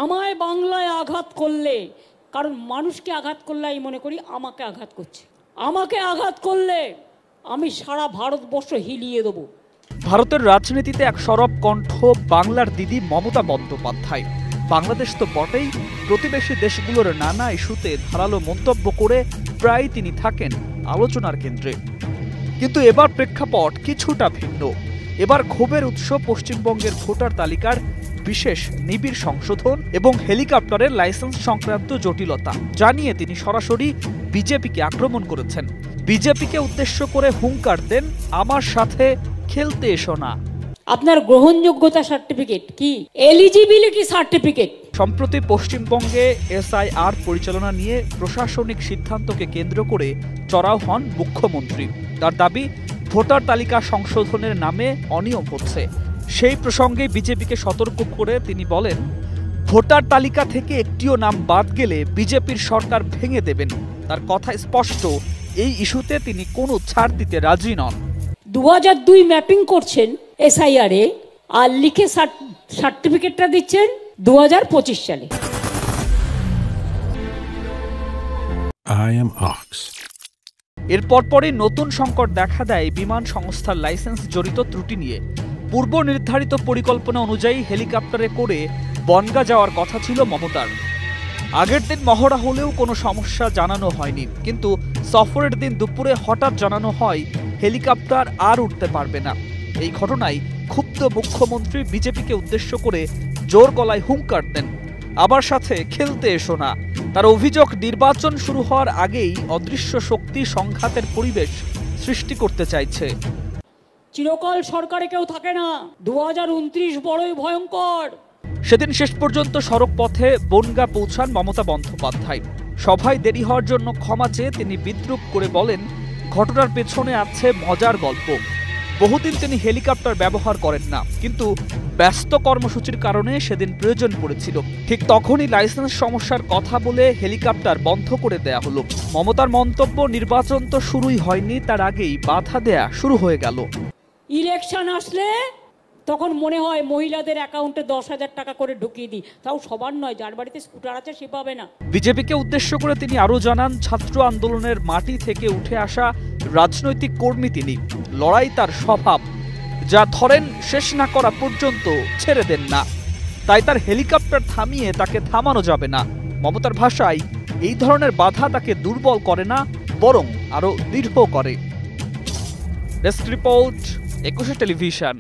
আমায় বাংলায় আঘাত করলে, কারণ মানুষকে আঘাত করলে আমি মনে করি আমাকে আঘাত করছে, আমাকে আঘাত করলে আমি সারা ভারতবর্ষ হিলিয়ে দেবো। ভারতের রাজনীতিতে এক সরব কণ্ঠ বাংলার দিদি মমতা বন্দ্যোপাধ্যায়। বাংলাদেশ তো বটেই, প্রতিবেশী দেশগুলোর নানা ইস্যুতে ধারালো মন্তব্য করে প্রায় তিনি থাকেন আলোচনার কেন্দ্রে। কিন্তু এবার প্রেক্ষাপট কিছুটা ভিন্ন। এবার ক্ষোভের উৎস পশ্চিমবঙ্গের ভোটার তালিকার বিশেষ নিবিড় সংশোধন এবং হেলিকপ্টারের লাইসেন্স সংক্রান্ত জটিলতা জানিয়ে তিনি সরাসরি বিজেপিকে আক্রমণ করেছেন। বিজেপিকে উদ্দেশ্য করে হুঙ্কার দেন, আমার সাথে খেলতে এসো না। আপনার গ্রহণযোগ্যতা সার্টিফিকেট কি? Eligibility certificate. সম্প্রতি পশ্চিমবঙ্গে এসআইআর পরিচালনা নিয়ে প্রশাসনিক সিদ্ধান্তকে কেন্দ্র করে চড়াও হন মুখ্যমন্ত্রী। তার দাবি, ভোটার তালিকা সংশোধনের নামে অনিয়ম হচ্ছে। সেই প্রসঙ্গে বিজেপিকে সতর্ক করে তিনি বলেন, ভোটার তালিকা থেকে একটিও নাম বাদ গেলে বিজেপির সরকার ভেঙে দেবেন। তার কথা স্পষ্ট, এই ইস্যুতে তিনি কোনো ছাড় দিতে রাজি নন। 2002 ম্যাপিং করছেন এসআইআর এ, আর লিখে সার্টিফিকেটটা দিচ্ছেন 2025 সালে। এর পরপরই নতুন সংকট দেখা দেয় বিমান সংস্থার লাইসেন্স জড়িত ত্রুটি নিয়ে। পূর্ব নির্ধারিত পরিকল্পনা অনুযায়ী হেলিকপ্টারে করে বনগাঁ যাওয়ার কথা ছিল মমতার। আগের দিন মহড়া হলেও কোনো সমস্যা জানানো হয়নি, কিন্তু সফরের দিন দুপুরে হঠাৎ জানানো হয় হেলিকপ্টার আর উঠতে পারবে না। এই ঘটনায় ক্ষুব্ধ মুখ্যমন্ত্রী বিজেপিকে উদ্দেশ্য করে জোর গলায় হুঙ্কার দেন, আবার সাথে খেলতে এসো না। তার অভিযোগ, নির্বাচন শুরু হওয়ার আগেই অদৃশ্য শক্তি সংঘাতের পরিবেশ সৃষ্টি করতে চাইছে। চিরকাল সরকারে কেউ থাকে না, 2029 বড়ই ভয়ঙ্কর। সেদিন শেষ পর্যন্ত সড়ক পথে বনগাঁ পৌঁছান মমতা বন্দ্যোপাধ্যায়। সভায় দেরি হওয়ার জন্য ক্ষমা চেয়ে তিনি বিদ্রূপ করে বলেন, ঘটনার পেছনে আছে মজার গল্প। বহুদিন তিনি হেলিকপ্টার ব্যবহার করেন না, কিন্তু ব্যস্ত কর্মসূচির কারণে সেদিন প্রয়োজন পড়েছিল। ঠিক তখনই লাইসেন্স সমস্যার কথা বলে হেলিকপ্টার বন্ধ করে দেয়া হলো। মমতার মন্তব্য, নির্বাচন তো শুরুই হয়নি, তার আগেই বাধা দেয়া শুরু হয়ে গেল। ইলেকশন আসলে তখন মনে হয় মহিলাদের অ্যাকাউন্টে 10,000 টাকা করে ঢুকিয়ে দিই, তাও সবার নয়, যার বাড়িতে স্কুটার আছে সে পাবে না। বিজেপিকে উদ্দেশ্য করে তিনি আরো জানান, ছাত্র আন্দোলনের মাটি থেকে উঠে আসা রাজনৈতিক কর্মী তিনি। লড়াই তার স্বভাব, যা ধরেন শেষ না করা পর্যন্ত ছেড়ে দেন না। তাই তার হেলিকপ্টার থামিয়ে তাকে থামানো যাবে না। মমতার ভাষায়, এই ধরনের বাধা তাকে দুর্বল করে না, বরং আরো দৃঢ় করে। Desk report, 21 television.